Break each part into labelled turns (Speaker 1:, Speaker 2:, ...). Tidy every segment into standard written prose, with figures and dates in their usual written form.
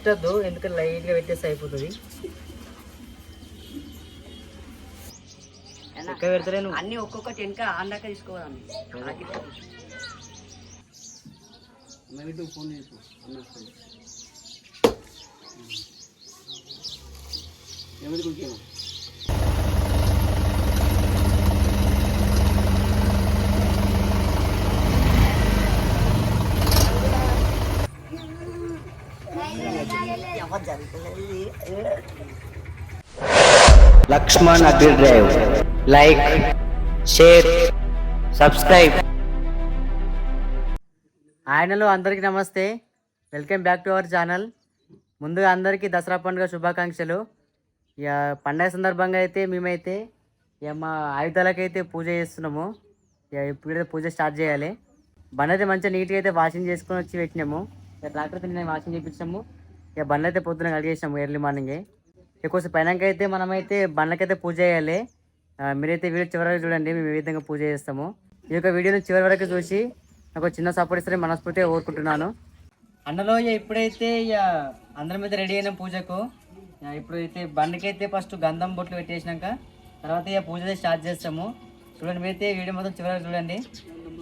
Speaker 1: పెట్టద్దు, ఎందుకంటే లైట్గా పెట్టేస్తే అయిపోతుంది. ఎక్క పెడతలే నువ్వు
Speaker 2: అన్ని ఒక్కొక్కటి వెనక ఆందాక తీసుకోవాలి. ఫోన్ చేసు ఎవరికి ఇంకేమో
Speaker 3: Laxman agri drive. Like, share, subscribe.
Speaker 1: ఆయనలో అందరికీ నమస్తే, welcome back to our channel. ముందుగా అందరికీ దసరా పండుగ శుభాకాంక్షలు. ఇక పండగ సందర్భంగా అయితే మేమైతే ఇక మా ఆయుధాలకైతే పూజ చేస్తున్నాము. ఇక ఇప్పుడైతే పూజ స్టార్ట్ చేయాలి. బండి అయితే మంచిగా నీట్గా అయితే వాషింగ్ చేసుకొని వచ్చి పెట్టినాము. ఇక ట్రాక్టర్ అయితే నేను వాషింగ్ చేయించాము. ఇక బండ్లు అయితే పొద్దున కడిగేసాము ఎర్లీ మార్నింగే. కొంచెం పైనకి అయితే మనమైతే బండ్లకైతే పూజ చేయాలి. మీరైతే వీడియో చివరి వరకు చూడండి, మేము ఏ విధంగా పూజ చేస్తాము. ఈ యొక్క వీడియోని చివరి వరకు చూసి నాకు చిన్న సపోర్ట్ ఇస్తారని మనస్ఫూర్తిగా కోరుకుంటున్నాను. అన్నలో ఇప్పుడైతే ఇక అందరం అయితే రెడీ అయినాం పూజకు. ఇప్పుడైతే బండికైతే ఫస్ట్ గంధం బొట్లు పెట్టేసినాక తర్వాత ఇక పూజ స్టార్ట్ చేస్తాము. చూడండి, మీరైతే వీడియో మొత్తం చివరికి చూడండి,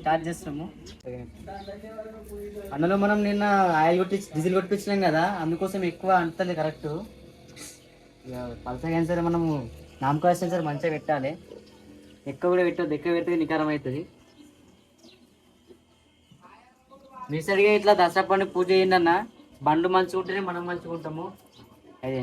Speaker 1: స్టార్ట్ చేస్తాము. అందులో మనం నిన్న ఆయిల్ డీజిల్ కొట్టించినాం కదా, అందుకోసం ఎక్కువ అంటది కరెక్ట్. ఇక పలసగా సరే మనము నామకాల్సిన సరే మంచిగా పెట్టాలి. ఎక్కువ కూడా పెట్టద్దు, ఎక్కువ పెడితే నికారం అవుతుంది. మీ సరిగా ఇట్లా దసరా పండుగ పూజ చేయండి అన్న. బండ్లు మంచిగా ఉంటేనే మనం మంచిగా ఉంటాము. అదే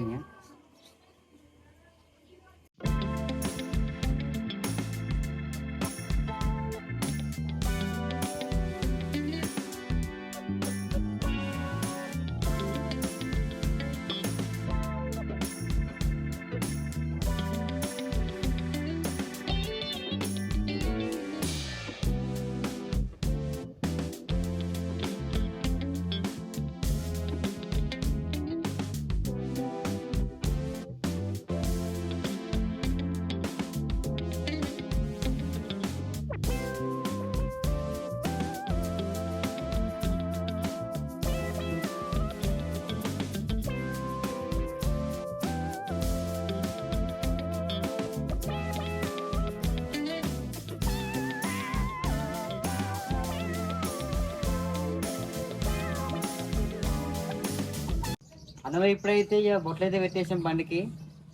Speaker 1: అందులో ఇప్పుడైతే ఇక బొట్లు అయితే పెట్టేసాం బండికి.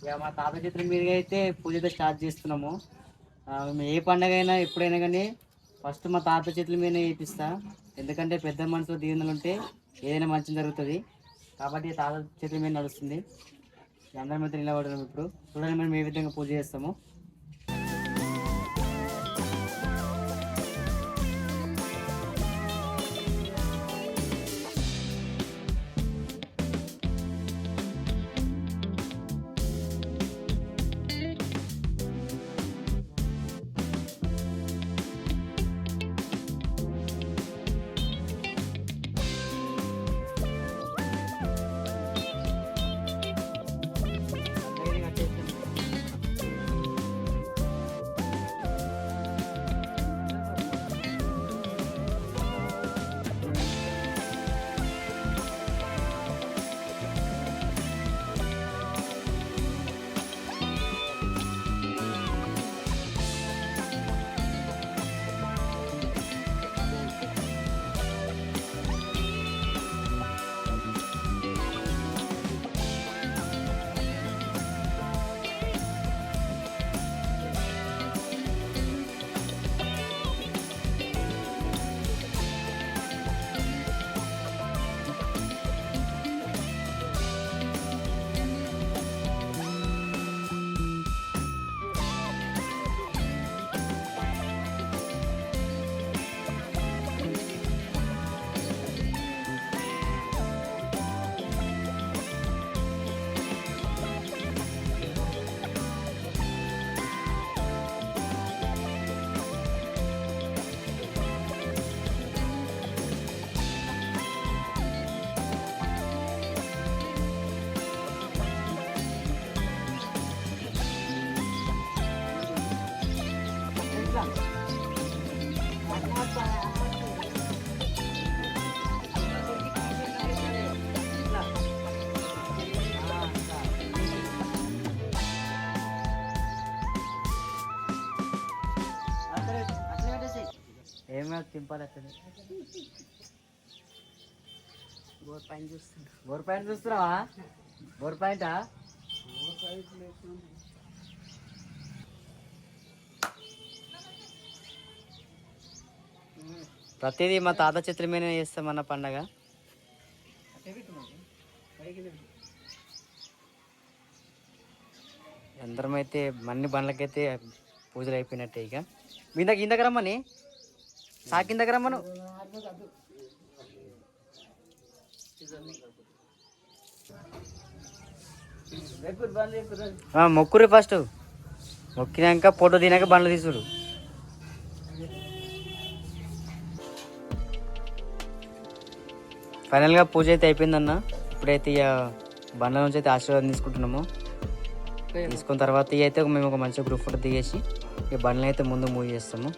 Speaker 1: ఇక మా తాత చిత్రం మీదుగా అయితే పూజ అయితే స్టార్ట్ చేస్తున్నాము. ఏ పండుగ అయినా ఎప్పుడైనా కానీ ఫస్ట్ మా తాత చేతుల మీద చేపిస్తా. ఎందుకంటే పెద్ద మనసులో దీవెనలు ఉంటే ఏదైనా మంచి జరుగుతుంది. కాబట్టి తాత చేతుల మీద నడుస్తుంది. అందరి మధ్య నిలబడడం. ఇప్పుడు చూడండి మేము ఏ విధంగా పూజ చేస్తాము. తింపాలి అట్లనే.
Speaker 2: బోర్ పైన చూస్తున్నా.
Speaker 1: బోర్ పాయింట్ చూస్తున్నావా? బోర్ పాయింటా? ప్రతిదీ మా తాత చిత్రమేనే చేస్తాం అన్న పండగ. అందరం అయితే అన్ని బండ్లకైతే పూజలు అయిపోయినట్టే. ఇక ఇందకి రమ్మని సాకిందకి రమ్మను. మొక్కురు ఫస్ట్, మొక్కినాక ఫోటో తినాక బండ్లు తీసుడు. ఫైనల్గా పూజ అయితే అయిపోయిందన్న. ఇప్పుడైతే ఇక బండ్ల నుంచి అయితే ఆశీర్వాదం తీసుకుంటున్నాము. తీసుకున్న తర్వాత ఇక అయితే మేము ఒక మంచి గ్రూప్ ఫోటో దిగేసి ఈ బండ్లు అయితే ముందు మూవ్ చేస్తాము.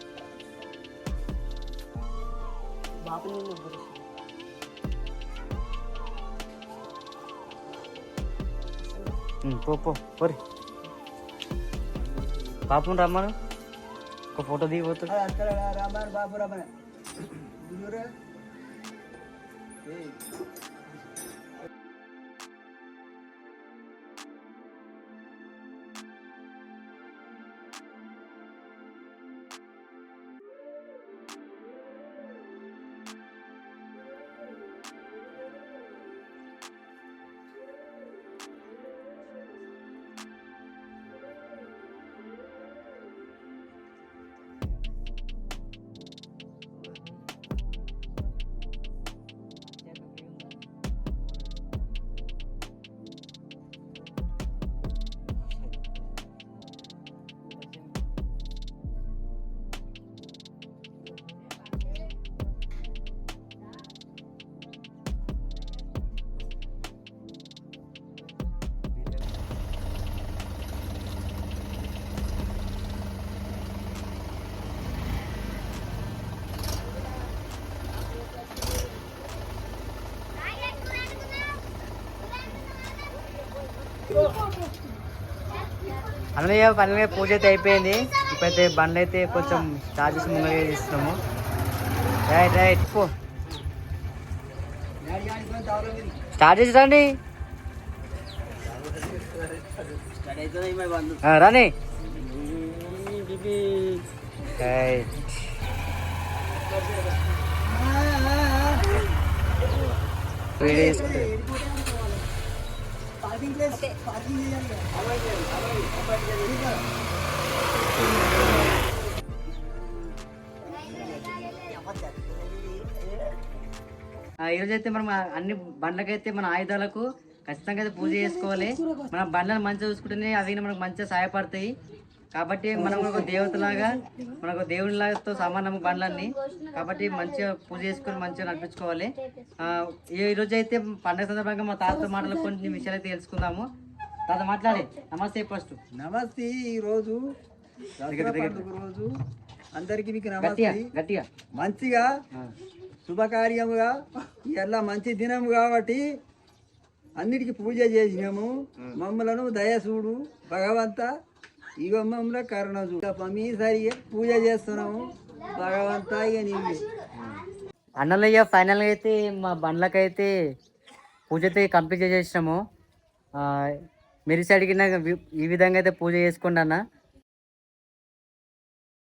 Speaker 1: పోరి పాపం రమ్మను, ఒక ఫోటో దిగిపోతుంది. అన్నయ్య ఫైనల్గా పూజ అయితే అయిపోయింది. ఇప్పుడైతే బండ్లు అయితే కొంచెం స్టార్ట్ చేసి ముందుగా తీస్తున్నాము. రైట్ రైట్ పో, స్టార్ట్ చేసి రండి. రాని రైట్. వీడియో తీసుకుంటే ఈరోజు అయితే మనం అన్ని బండ్లకైతే మన ఆయుధాలకు ఖచ్చితంగా అయితే పూజ చేసుకోవాలి. మన బండ్లను మంచిగా చూసుకుంటేనే అవి మనకు మంచిగా సహాయపడతాయి. కాబట్టి మనం ఒక దేవతలాగా, మనకు దేవునిలాగాతో సమానం బండ్లన్నీ. కాబట్టి మంచిగా పూజ చేసుకొని మంచిగా నడిపించుకోవాలి. ఈరోజు అయితే పండుగ సందర్భంగా మా తాత మాటలు కొన్ని విషయాలు అయితే తెలుసుకుందాము. తాత మాట్లాడి నమస్తే ఫస్ట్.
Speaker 4: నమస్తే. ఈ రోజు రోజు అందరికి మీకు నమస్తే.
Speaker 1: గట్టిగా
Speaker 4: మంచిగా శుభకార్యముగా ఇలా మంచి దినం కాబట్టి అన్నిటికీ పూజ చేసినాము. మమ్మలను దయచూడు భగవంత, ఇక మమ్మల్ని కరుణ చూడు. మీ సరిగా పూజ చేస్తున్నాము భగవంత. ఇక నీవే
Speaker 1: అన్నలయ్య. ఫైనల్గా అయితే మా బండ్లకైతే పూజ అయితే కంప్లీట్ చేసేసినాము. మీరు అడిగిన ఈ విధంగా అయితే పూజ చేసుకోండి అన్న.